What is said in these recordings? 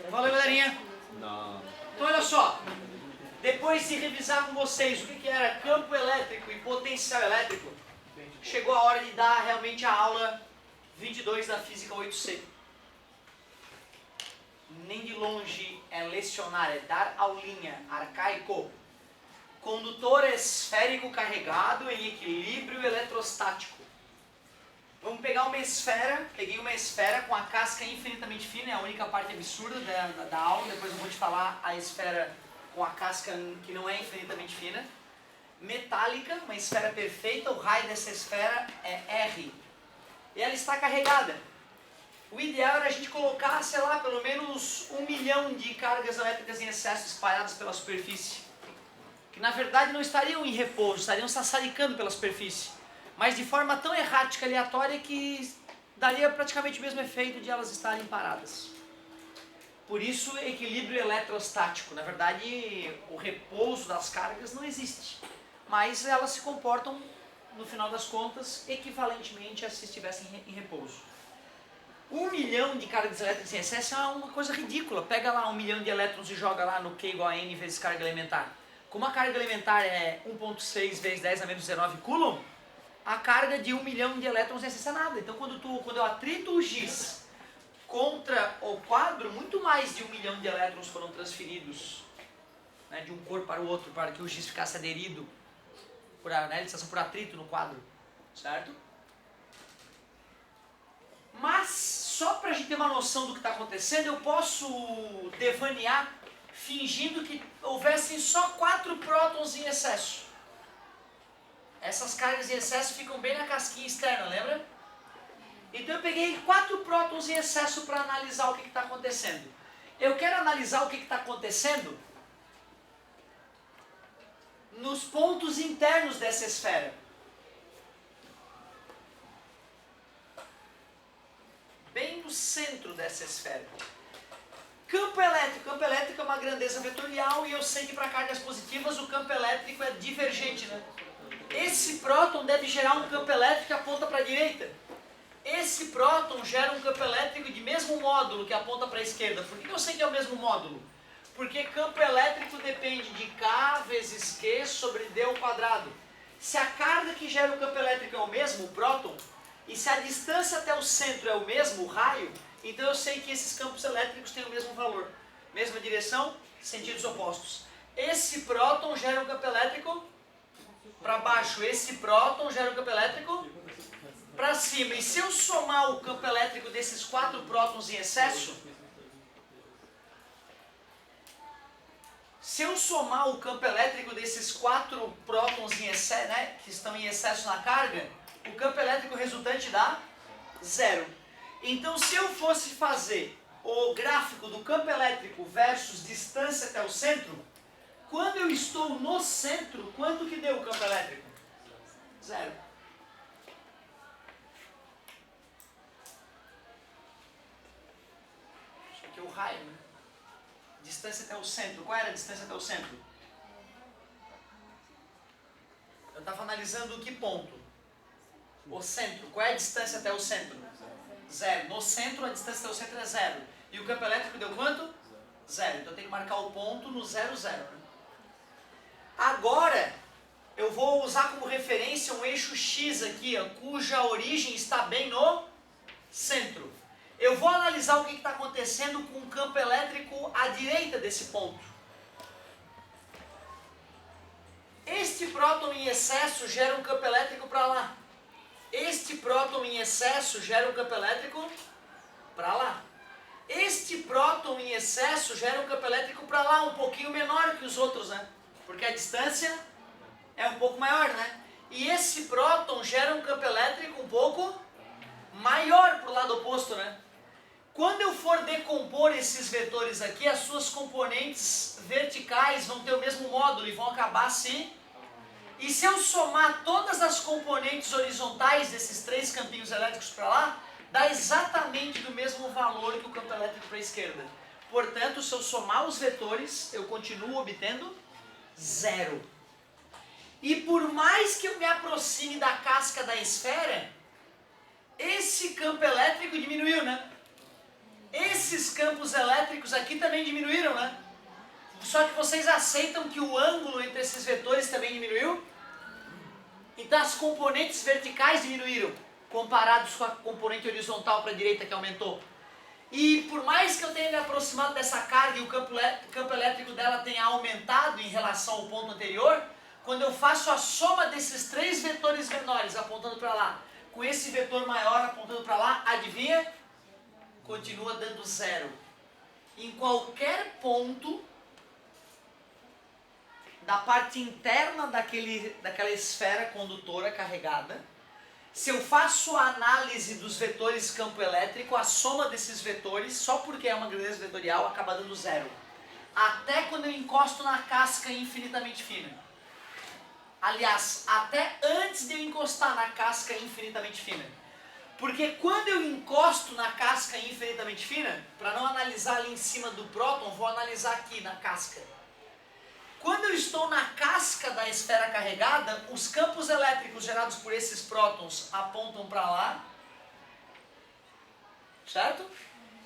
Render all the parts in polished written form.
Valeu, galerinha. Não. Então, olha só. Depois de revisar com vocês o que era campo elétrico e potencial elétrico, chegou a hora de dar realmente a aula 22 da Física 8C. Nem de longe é lecionar, é dar aulinha, arcaico. Condutor esférico carregado em equilíbrio eletrostático. Vamos pegar uma esfera, peguei uma esfera com a casca infinitamente fina, é a única parte absurda da aula, depois eu vou te falar a esfera com a casca que não é infinitamente fina. Metálica, uma esfera perfeita, o raio dessa esfera é R. E ela está carregada. O ideal era a gente colocar, sei lá, pelo menos 1 milhão de cargas elétricas em excesso espalhadas pela superfície. Que na verdade não estariam em repouso, estariam sassaricando pela superfície. Mas de forma tão errática, aleatória, que daria praticamente o mesmo efeito de elas estarem paradas. Por isso, equilíbrio eletrostático. Na verdade, o repouso das cargas não existe. Mas elas se comportam, no final das contas, equivalentemente a se estivessem em repouso. 1 milhão de cargas elétricas em excesso é uma coisa ridícula. Pega lá 1 milhão de elétrons e joga lá no Q igual a N vezes carga elementar. Como a carga elementar é 1.6 vezes 10 a menos 19 coulomb, a carga de 1 milhão de elétrons em excesso é nada. Então quando eu atrito o giz contra o quadro, muito mais de 1 milhão de elétrons foram transferidos, né, de um corpo para o outro, para que o giz ficasse aderido, né, eles por atrito no quadro, certo? Mas, só para a gente ter uma noção do que está acontecendo, eu posso devanear fingindo que houvessem só 4 prótons em excesso. Essas cargas em excesso ficam bem na casquinha externa, lembra? Então eu peguei 4 prótons em excesso para analisar o que está acontecendo. Eu quero analisar o que está acontecendo nos pontos internos dessa esfera. Bem no centro dessa esfera. Campo elétrico é uma grandeza vetorial e eu sei que para cargas positivas o campo elétrico é divergente, né? Esse próton deve gerar um campo elétrico que aponta para a direita. Esse próton gera um campo elétrico de mesmo módulo que aponta para a esquerda. Por que eu sei que é o mesmo módulo? Porque campo elétrico depende de K vezes Q sobre D ao quadrado. Se a carga que gera o campo elétrico é o mesmo, o próton, e se a distância até o centro é o mesmo, o raio, então eu sei que esses campos elétricos têm o mesmo valor. Mesma direção, sentidos opostos. Esse próton gera um campo elétrico para baixo. Esse próton gera um campo elétrico para cima. E se eu somar o campo elétrico desses 4 prótons em excesso, se eu somar o campo elétrico desses 4 prótons em excesso, né, que estão em excesso na carga, o campo elétrico resultante dá 0. Então, se eu fosse fazer o gráfico do campo elétrico versus distância até o centro, quando eu estou no centro, quanto que deu o campo elétrico? 0. Isso aqui é o raio, né? Distância até o centro. Qual era a distância até o centro? Eu estava analisando que ponto? O centro. Qual é a distância até o centro? 0. No centro, a distância até o centro é 0. E o campo elétrico deu quanto? 0. Então eu tenho que marcar o ponto no 0, 0. Agora, eu vou usar como referência um eixo X aqui, ó, cuja origem está bem no centro. Eu vou analisar o que está acontecendo com o campo elétrico à direita desse ponto. Este próton em excesso gera um campo elétrico para lá. Este próton em excesso gera um campo elétrico para lá. Este próton em excesso gera um campo elétrico para lá, um pouquinho menor que os outros, né? Porque a distância é um pouco maior, né? E esse próton gera um campo elétrico um pouco maior para o lado oposto, né? Quando eu for decompor esses vetores aqui, as suas componentes verticais vão ter o mesmo módulo e vão acabar se... E se eu somar todas as componentes horizontais desses 3 campinhos elétricos para lá, dá exatamente do mesmo valor que o campo elétrico para a esquerda. Portanto, se eu somar os vetores, eu continuo obtendo 0. E por mais que eu me aproxime da casca da esfera, esse campo elétrico diminuiu, né? Esses campos elétricos aqui também diminuíram, né? Só que vocês aceitam que o ângulo entre esses vetores também diminuiu? Então as componentes verticais diminuíram, comparados com a componente horizontal para a direita que aumentou. E por mais que eu tenha me aproximado dessa carga e o campo elétrico dela tenha aumentado em relação ao ponto anterior, quando eu faço a soma desses três vetores menores apontando para lá, com esse vetor maior apontando para lá, adivinha? Continua dando zero. Em qualquer ponto da parte interna daquela esfera condutora carregada, se eu faço a análise dos vetores campo elétrico, a soma desses vetores, só porque é uma grandeza vetorial, acaba dando zero. Até quando eu encosto na casca infinitamente fina. Aliás, até antes de eu encostar na casca infinitamente fina. Porque quando eu encosto na casca infinitamente fina, para não analisar ali em cima do próton, vou analisar aqui na casca. Quando eu estou na casca da esfera carregada, os campos elétricos gerados por esses prótons apontam para lá, certo?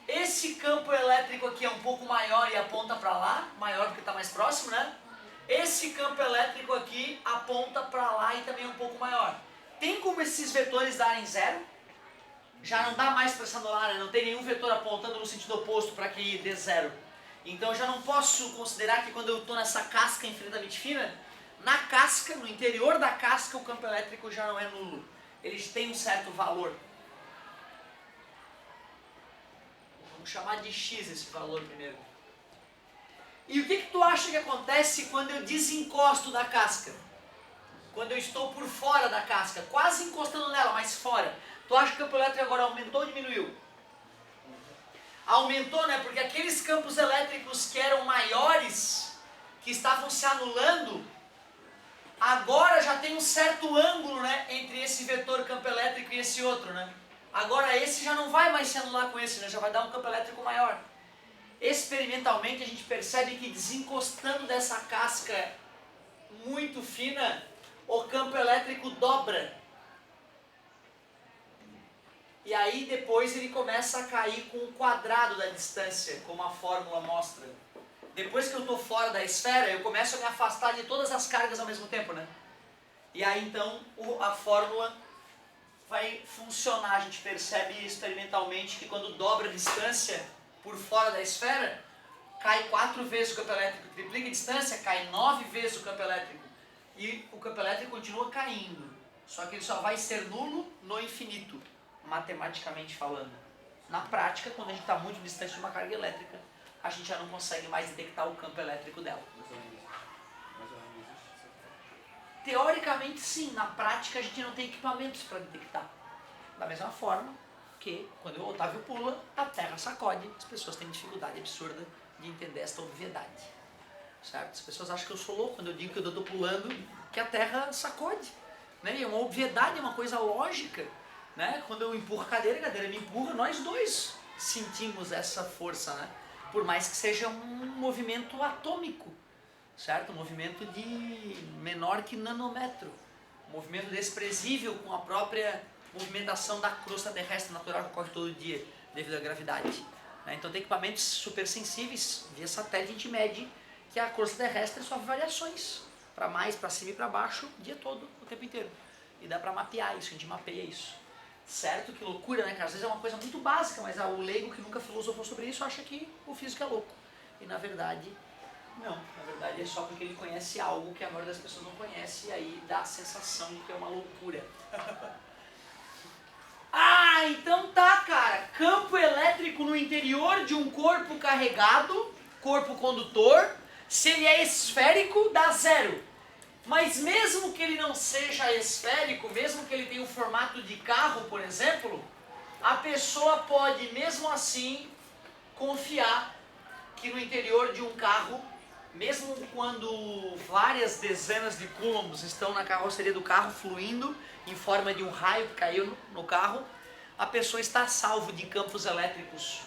Esse campo elétrico aqui é um pouco maior e aponta para lá, maior porque está mais próximo, né? Esse campo elétrico aqui aponta para lá e também é um pouco maior. Tem como esses vetores darem zero? Já não dá mais para essa anular, né? Não tem nenhum vetor apontando no sentido oposto para que dê zero. Então eu já não posso considerar que quando eu estou nessa casca infinitamente fina, na casca, no interior da casca, o campo elétrico já não é nulo. Eles têm um certo valor. Vamos chamar de x esse valor primeiro. E o que tu acha que acontece quando eu desencosto da casca? Quando eu estou por fora da casca, quase encostando nela, mas fora. Tu acha que o campo elétrico agora aumentou ou diminuiu? Aumentou, né? Porque aqueles campos elétricos que eram maiores, que estavam se anulando, agora já tem um certo ângulo, né, entre esse vetor campo elétrico e esse outro, né? Agora esse já não vai mais se anular com esse, né? Já vai dar um campo elétrico maior. Experimentalmente a gente percebe que desencostando dessa casca muito fina, o campo elétrico dobra. E aí depois ele começa a cair com o quadrado da distância, como a fórmula mostra. Depois que eu estou fora da esfera, eu começo a me afastar de todas as cargas ao mesmo tempo, né? E aí então a fórmula vai funcionar. A gente percebe experimentalmente que quando dobra a distância por fora da esfera, cai 4 vezes o campo elétrico. Triplica a distância, cai 9 vezes o campo elétrico. E o campo elétrico continua caindo. Só que ele só vai ser nulo no infinito, matematicamente falando. Na prática, quando a gente está muito distante de uma carga elétrica, a gente já não consegue mais detectar o campo elétrico dela. Teoricamente sim, na prática a gente não tem equipamentos para detectar. Da mesma forma que quando o Otávio pula, a Terra sacode. As pessoas têm dificuldade absurda de entender esta obviedade. Certo? As pessoas acham que eu sou louco quando eu digo que eu estou pulando, que a Terra sacode. Né? E é uma obviedade, é uma coisa lógica. Né? Quando eu empurro a cadeira me empurra, nós dois sentimos essa força, né? Por mais que seja um movimento atômico, certo? Um movimento de menor que nanômetro, um movimento desprezível com a própria movimentação da crosta terrestre natural que ocorre todo dia devido à gravidade. Né? Então tem equipamentos super sensíveis, via satélite a gente mede que a crosta terrestre sofre variações, para mais, para cima e para baixo, o dia todo, o tempo inteiro. E dá para mapear isso, a gente mapeia isso. Certo? Que loucura, né, cara? Às vezes é uma coisa muito básica, mas o leigo que nunca filosofou sobre isso acha que o físico é louco. E na verdade, não. Na verdade é só porque ele conhece algo que a maioria das pessoas não conhece e aí dá a sensação de que é uma loucura. Ah, então tá, cara. Campo elétrico no interior de um corpo carregado, corpo condutor, se ele é esférico, dá zero. Mas mesmo que ele não seja esférico, mesmo que ele tenha o formato de carro, por exemplo, a pessoa pode, mesmo assim, confiar que no interior de um carro, mesmo quando várias dezenas de coulombs estão na carroceria do carro fluindo em forma de um raio que caiu no carro, a pessoa está salvo de campos elétricos.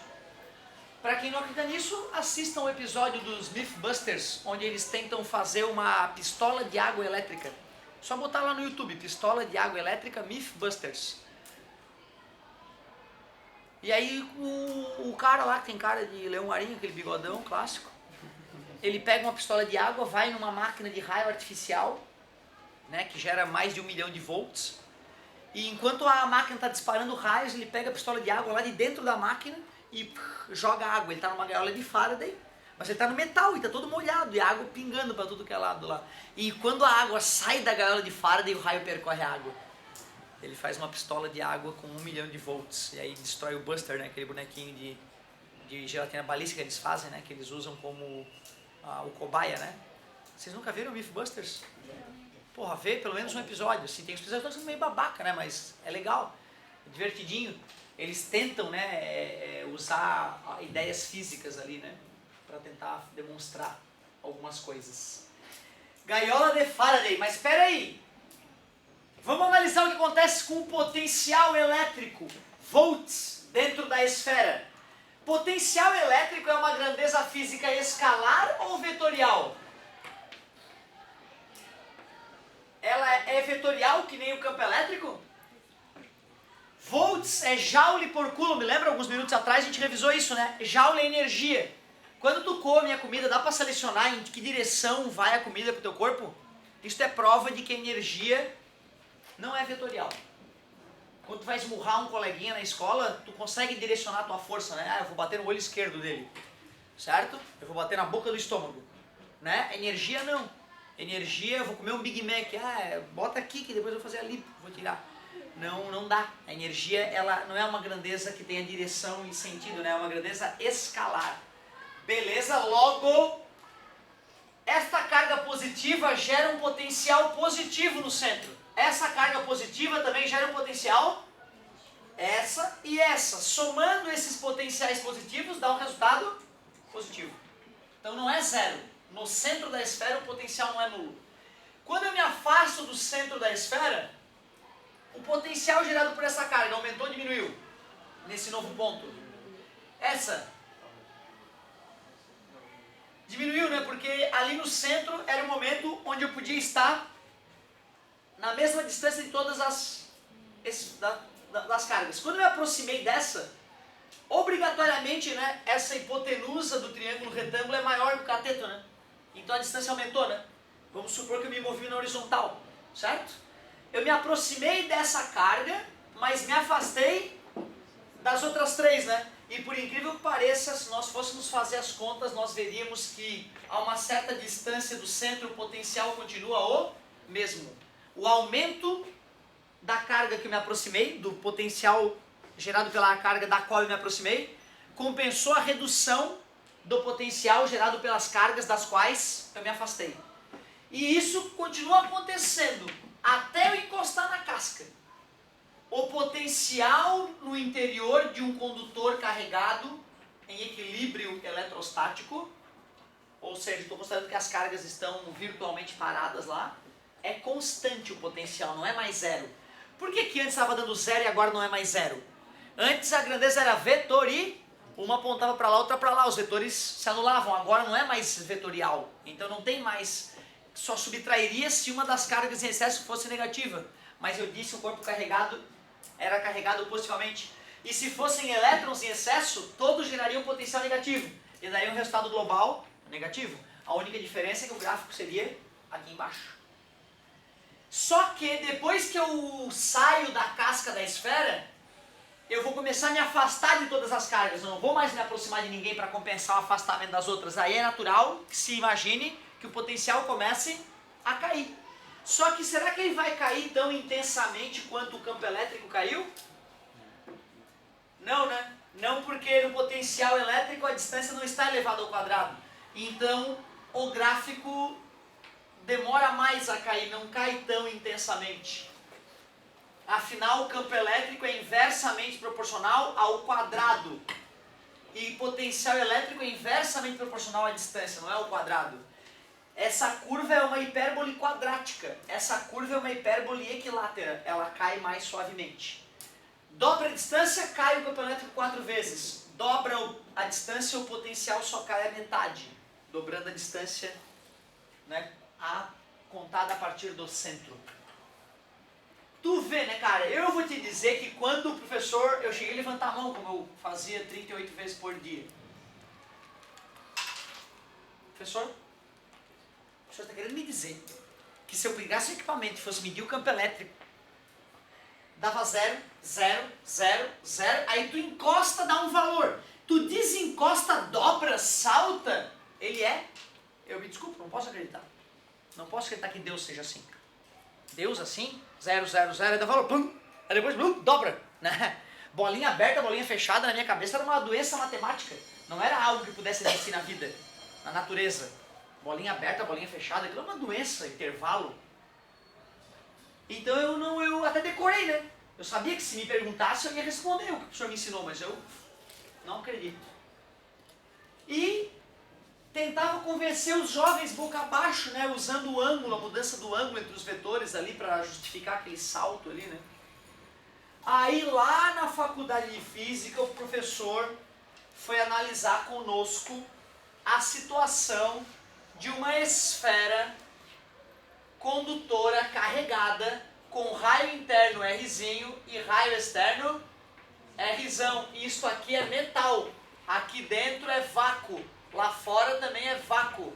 Para quem não acredita nisso, assistam o episódio dos Mythbusters, onde eles tentam fazer uma pistola de água elétrica. Só botar lá no YouTube, pistola de água elétrica Mythbusters. E aí o cara lá, que tem cara de Leão Marinho, aquele bigodão clássico, ele pega uma pistola de água, vai numa máquina de raio artificial, né, que gera mais de 1 milhão de volts, e enquanto a máquina está disparando raios, ele pega a pistola de água lá de dentro da máquina e joga água. Ele está numa gaiola de Faraday, mas ele está no metal e está todo molhado, e a água pingando para tudo que é lado lá. E quando a água sai da gaiola de Faraday, o raio percorre a água. Ele faz uma pistola de água com 1 milhão de volts, e aí destrói o Buster, né, aquele bonequinho de gelatina balística que eles fazem, né, que eles usam como o cobaia, né? Vocês nunca viram o Mythbusters? Porra, vê pelo menos um episódio, assim, tem os episódios que são meio babaca, né, mas é legal, é divertidinho. Eles tentam, né, usar ideias físicas ali, né, para tentar demonstrar algumas coisas. Gaiola de Faraday, mas espera aí. Vamos analisar o que acontece com o potencial elétrico, volts, dentro da esfera. Potencial elétrico é uma grandeza física escalar ou vetorial? Ela é vetorial que nem o campo elétrico? Volts é joule por coulomb. Lembra alguns minutos atrás a gente revisou isso, né? Joule é energia. Quando tu come a comida, dá para selecionar em que direção vai a comida para o teu corpo? Isso é prova de que a energia não é vetorial. Quando tu vai esmurrar um coleguinha na escola, tu consegue direcionar a tua força, né? Ah, eu vou bater no olho esquerdo dele, certo? Eu vou bater na boca do estômago, né? Energia não. Energia, eu vou comer um Big Mac, bota aqui que depois eu vou fazer ali, vou tirar. Não dá. A energia, ela não é uma grandeza que tenha direção e sentido, né? É uma grandeza escalar. Beleza? Logo, esta carga positiva gera um potencial positivo no centro. Essa carga positiva também gera um potencial, essa e essa. Somando esses potenciais positivos dá um resultado positivo. Então não é zero. No centro da esfera o potencial não é nulo. Quando eu me afasto do centro da esfera, o potencial gerado por essa carga aumentou ou diminuiu? Nesse novo ponto. Essa diminuiu, né? Porque ali no centro era o momento onde eu podia estar na mesma distância de todas das cargas. Quando eu me aproximei dessa, obrigatoriamente, né, essa hipotenusa do triângulo retângulo é maior que o cateto, né? Então a distância aumentou, né? Vamos supor que eu me movi na horizontal, certo? Eu me aproximei dessa carga, mas me afastei das outras três, né? E por incrível que pareça, se nós fôssemos fazer as contas, nós veríamos que a uma certa distância do centro o potencial continua o mesmo. O aumento da carga que eu me aproximei, do potencial gerado pela carga da qual eu me aproximei, compensou a redução do potencial gerado pelas cargas das quais eu me afastei. E isso continua acontecendo até eu encostar na casca. O potencial no interior de um condutor carregado em equilíbrio eletrostático, ou seja, estou considerando que as cargas estão virtualmente paradas lá, é constante o potencial, não é mais zero. Por que antes estava dando zero e agora não é mais zero? Antes a grandeza era vetorial, uma apontava para lá, outra para lá, os vetores se anulavam, agora não é mais vetorial. Então não tem mais, só subtrairia se uma das cargas em excesso fosse negativa. Mas eu disse, o corpo carregado era carregado positivamente. E se fossem elétrons em excesso, todos gerariam potencial negativo. E daí um resultado global negativo. A única diferença é que o gráfico seria aqui embaixo. Só que depois que eu saio da casca da esfera, eu vou começar a me afastar de todas as cargas. Eu não vou mais me aproximar de ninguém para compensar o afastamento das outras. Aí é natural que se imagine que o potencial comece a cair. Só que será que ele vai cair tão intensamente quanto o campo elétrico caiu? Não, né? Não, porque no potencial elétrico a distância não está elevada ao quadrado. Então o gráfico demora mais a cair, não cai tão intensamente. Afinal, o campo elétrico é inversamente proporcional ao quadrado. E potencial elétrico é inversamente proporcional à distância, não é ao quadrado. Essa curva é uma hipérbole quadrática. Essa curva é uma hipérbole equilátera. Ela cai mais suavemente. Dobra a distância, cai o campo elétrico 4 vezes. Dobra a distância, o potencial só cai a metade. Dobrando a distância, né, contada a partir do centro. Tu vê, né, cara? Eu vou te dizer que quando o professor... Eu cheguei a levantar a mão, como eu fazia 38 vezes por dia. Professor? O senhor está querendo me dizer que se eu pegasse o equipamento e fosse medir o campo elétrico, dava 0, 0, 0, 0, aí tu encosta, dá um valor. Tu desencosta, dobra, salta, ele é... Eu me desculpo, não posso acreditar. Não posso acreditar que Deus seja assim. Deus assim, 0, 0, 0, aí dá valor, pum, aí depois dobra. Né? Bolinha aberta, bolinha fechada na minha cabeça era uma doença matemática. Não era algo que pudesse existir na vida, na natureza. Bolinha aberta, bolinha fechada, aquilo é uma doença, intervalo. Então eu até decorei, né? Eu sabia que se me perguntasse eu ia responder o que o senhor me ensinou, mas eu não acredito. E tentava convencer os jovens boca abaixo, né? Usando o ângulo, a mudança do ângulo entre os vetores ali para justificar aquele salto ali, né? Aí lá na faculdade de física o professor foi analisar conosco a situação de uma esfera condutora carregada com raio interno Rzinho e raio externo Rzão. Isto aqui é metal, aqui dentro é vácuo, lá fora também é vácuo.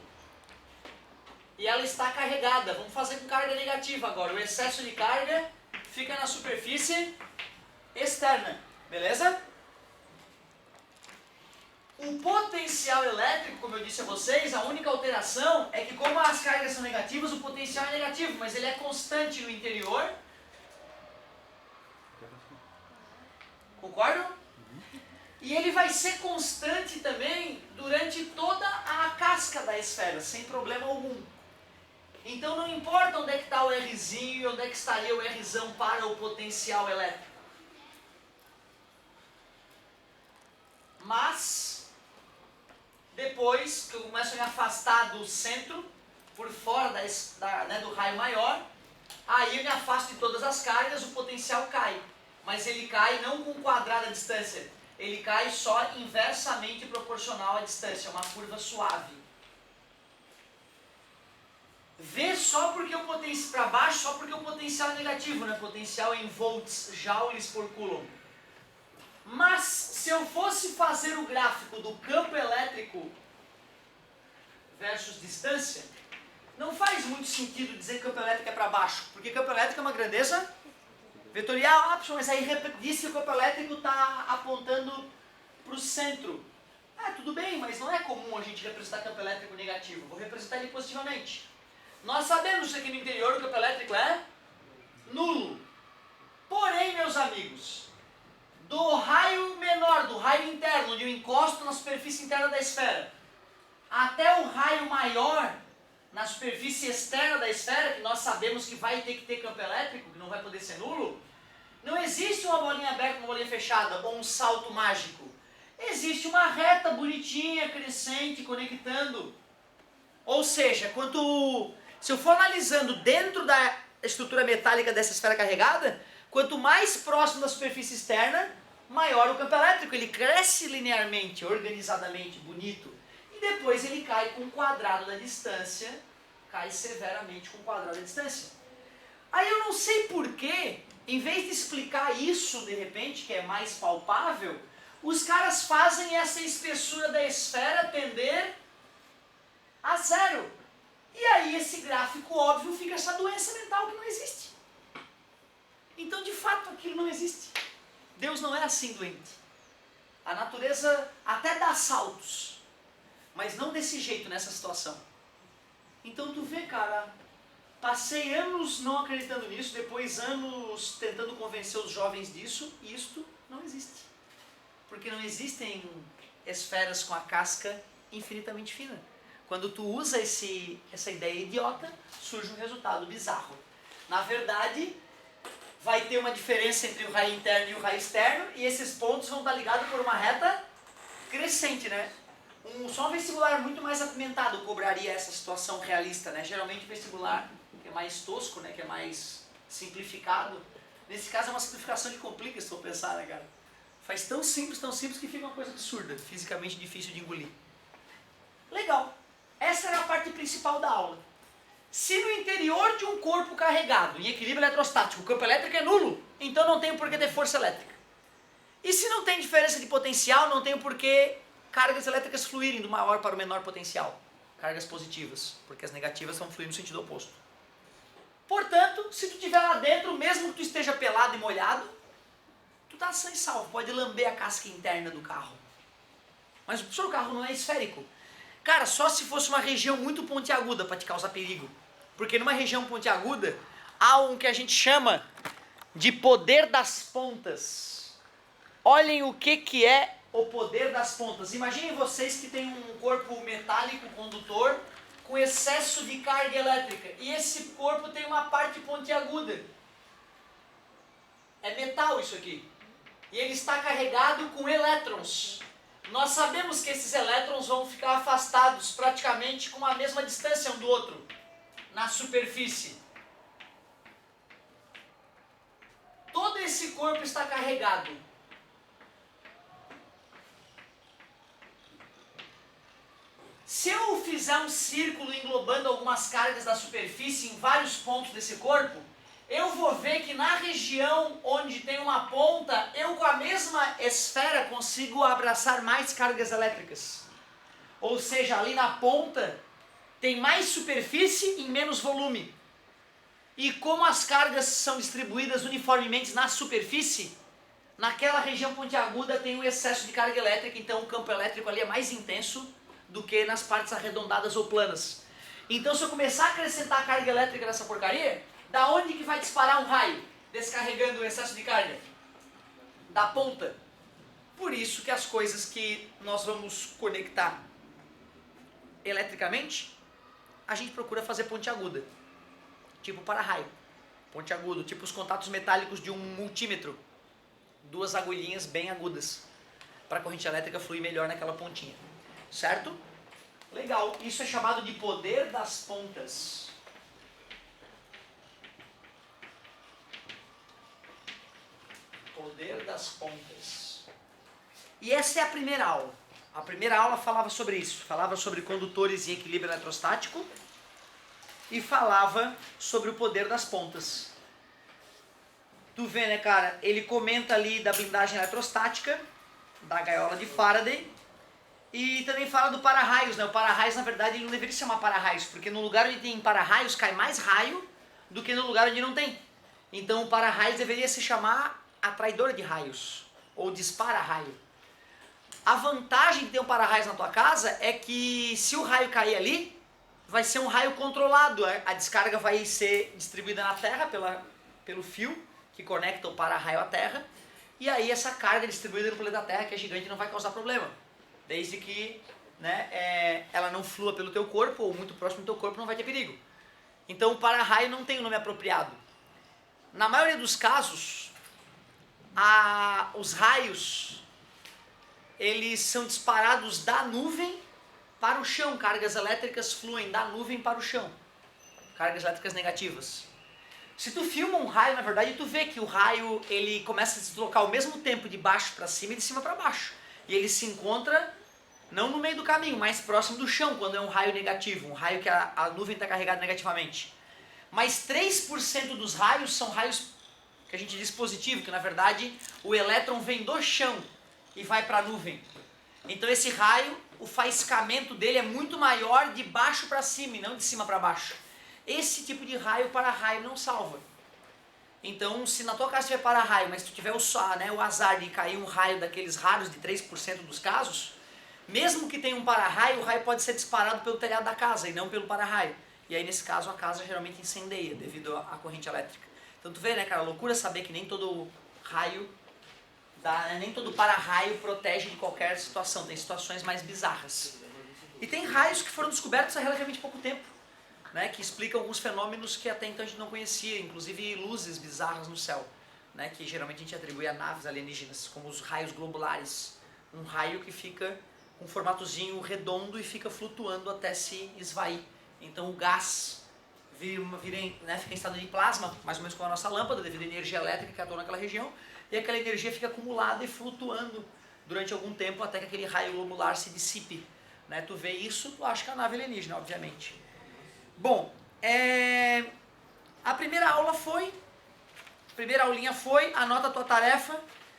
E ela está carregada. Vamos fazer com carga negativa agora. O excesso de carga fica na superfície externa, beleza? O potencial elétrico, como eu disse a vocês, a única alteração é que como as cargas são negativas, o potencial é negativo, mas ele é constante no interior. Concordam? E ele vai ser constante também durante toda a casca da esfera, sem problema algum. Então não importa onde é que está o Rzinho e onde é que estaria o Rzão para o potencial elétrico. Mas, depois que eu começo a me afastar do centro, por fora do raio maior, aí eu me afasto de todas as cargas, o potencial cai. Mas ele cai não com um quadrado a distância, ele cai só inversamente proporcional à distância, uma curva suave. Vê só porque o potencial para baixo, só porque o potencial é negativo, né? Potencial em volts, joules por coulomb. Mas se eu fosse fazer o gráfico do campo elétrico versus distância, não faz muito sentido dizer que campo elétrico é para baixo, porque campo elétrico é uma grandeza vetorial, mas aí diz que o campo elétrico está apontando para o centro. Tudo bem, mas não é comum a gente representar campo elétrico negativo, vou representar ele positivamente. Nós sabemos que aqui no interior o campo elétrico é nulo. Porém, meus amigos, do raio menor, do raio interno, onde eu encosto na superfície interna da esfera, até o raio maior, na superfície externa da esfera, que nós sabemos que vai ter que ter campo elétrico, que não vai poder ser nulo, não existe uma bolinha aberta, uma bolinha fechada, ou um salto mágico. Existe uma reta bonitinha, crescente, conectando. Ou seja, se eu for analisando dentro da estrutura metálica dessa esfera carregada, quanto mais próximo da superfície externa, maior o campo elétrico. Ele cresce linearmente, organizadamente, bonito. E depois ele cai com o quadrado da distância, cai severamente com o quadrado da distância. Aí eu não sei porquê, em vez de explicar isso de repente, que é mais palpável, os caras fazem essa espessura da esfera tender a zero. E aí esse gráfico óbvio fica essa doença mental que não existe. Então de fato aquilo não existe. Deus não é assim doente. A natureza até dá saltos, mas não desse jeito, nessa situação. Então tu vê, cara, passei anos não acreditando nisso, depois anos tentando convencer os jovens disso, e isto não existe. Porque não existem esferas com a casca infinitamente fina. Quando tu usa essa ideia idiota, surge um resultado bizarro. Na verdade, vai ter uma diferença entre o raio interno e o raio externo, e esses pontos vão estar ligados por uma reta crescente, né? Só um vestibular muito mais apimentado cobraria essa situação realista, né? Geralmente o vestibular que é mais tosco, né? Que é mais simplificado. Nesse caso é uma simplificação de complica, se for pensar, né, cara? Faz tão simples que fica uma coisa absurda, fisicamente difícil de engolir. Legal. Essa era a parte principal da aula. Se no interior de um corpo carregado, em equilíbrio eletrostático, o campo elétrico é nulo, então não tem por que ter força elétrica. E se não tem diferença de potencial, não tem por que cargas elétricas fluírem do maior para o menor potencial. Cargas positivas, porque as negativas vão fluir no sentido oposto. Portanto, se tu estiver lá dentro, mesmo que tu esteja pelado e molhado, tu tá sã e salvo, pode lamber a casca interna do carro. Mas o carro não é esférico. Cara, só se fosse uma região muito pontiaguda para te causar perigo. Porque numa região pontiaguda, há um que a gente chama de poder das pontas. Olhem o que é o poder das pontas. Imaginem vocês que tem um corpo metálico condutor com excesso de carga elétrica. E esse corpo tem uma parte pontiaguda. É metal isso aqui. E ele está carregado com elétrons. Nós sabemos que esses elétrons vão ficar afastados praticamente com a mesma distância um do outro, na superfície. Todo esse corpo está carregado. Se eu fizer um círculo englobando algumas cargas da superfície em vários pontos desse corpo, eu vou ver que na região onde tem uma ponta, eu com a mesma esfera consigo abraçar mais cargas elétricas. Ou seja, ali na ponta tem mais superfície em menos volume. E como as cargas são distribuídas uniformemente na superfície, naquela região pontiaguda tem um excesso de carga elétrica, então o campo elétrico ali é mais intenso do que nas partes arredondadas ou planas. Então se eu começar a acrescentar carga elétrica nessa porcaria, da onde que vai disparar um raio, descarregando o excesso de carga? Da ponta. Por isso que as coisas que nós vamos conectar eletricamente, a gente procura fazer ponte aguda. Tipo para-raio. Ponte agudo, tipo os contatos metálicos de um multímetro. Duas agulhinhas bem agudas. Para a corrente elétrica fluir melhor naquela pontinha. Certo? Legal. Isso é chamado de poder das pontas. Poder das pontas. E essa é a primeira aula. A primeira aula falava sobre isso. Falava sobre condutores em equilíbrio eletrostático. E falava sobre o poder das pontas. Tu vê, né, cara? Ele comenta ali da blindagem eletrostática, da gaiola de Faraday. E também fala do para-raios, né? O para-raios, na verdade, ele não deveria se chamar para-raios, porque no lugar onde tem para-raios cai mais raio do que no lugar onde não tem. Então o para-raios deveria se chamar atraidor de raios, ou dispara-raio. A vantagem de ter um para-raios na tua casa é que se o raio cair ali, vai ser um raio controlado. A descarga vai ser distribuída na terra pelo fio que conecta o para-raio à terra. E aí essa carga distribuída no planeta Terra, que é gigante, não vai causar problema. Desde que, né, ela não flua pelo teu corpo ou muito próximo do teu corpo, não vai ter perigo. Então o para-raio não tem o nome apropriado. Na maioria dos casos, os raios eles são disparados da nuvem para o chão. Cargas elétricas fluem da nuvem para o chão. Cargas elétricas negativas. Se tu filma um raio, na verdade, tu vê que o raio ele começa a se deslocar ao mesmo tempo de baixo para cima e de cima para baixo. E ele se encontra não no meio do caminho, mais próximo do chão, quando é um raio negativo, um raio que a nuvem está carregada negativamente. Mas 3% dos raios são raios que a gente diz positivo, que na verdade o elétron vem do chão e vai para a nuvem. Então esse raio, o faiscamento dele é muito maior de baixo para cima e não de cima para baixo. Esse tipo de raio para-raio não salva. Então, se na tua casa tiver para-raio, mas se tu tiver o azar de cair um raio daqueles raros de 3% dos casos, mesmo que tenha um para-raio, o raio pode ser disparado pelo telhado da casa e não pelo para-raio. E aí, nesse caso, a casa geralmente incendeia devido à corrente elétrica. Então, tu vê, né, cara, loucura saber que nem todo raio, nem todo para-raio protege de qualquer situação. Tem situações mais bizarras. E tem raios que foram descobertos há relativamente pouco tempo, né, que explicam alguns fenômenos que até então a gente não conhecia, inclusive luzes bizarras no céu, né, que geralmente a gente atribui a naves alienígenas, como os raios globulares. Um raio que fica com um formatozinho redondo e fica flutuando até se esvair. Então o gás fica em estado de plasma, mais ou menos como a nossa lâmpada, devido à energia elétrica que atua naquela região, e aquela energia fica acumulada e flutuando durante algum tempo até que aquele raio globular se dissipe. Né? Tu vê isso, tu acha que é a nave alienígena, obviamente. Bom, A primeira aulinha foi, anota a tua tarefa.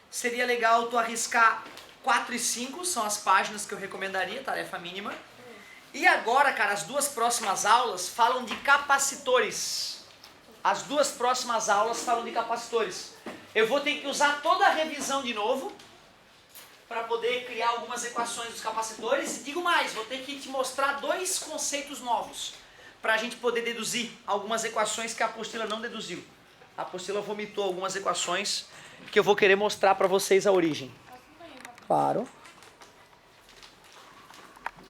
Seria legal tu arriscar 4 e 5, são as páginas que eu recomendaria, tarefa mínima. E agora, cara, as duas próximas aulas falam de capacitores. As duas próximas aulas falam de capacitores. Eu vou ter que usar toda a revisão de novo para poder criar algumas equações dos capacitores. E digo mais, vou ter que te mostrar 2 conceitos novos para a gente poder deduzir algumas equações que a apostila não deduziu. A apostila vomitou algumas equações que eu vou querer mostrar para vocês a origem. Claro.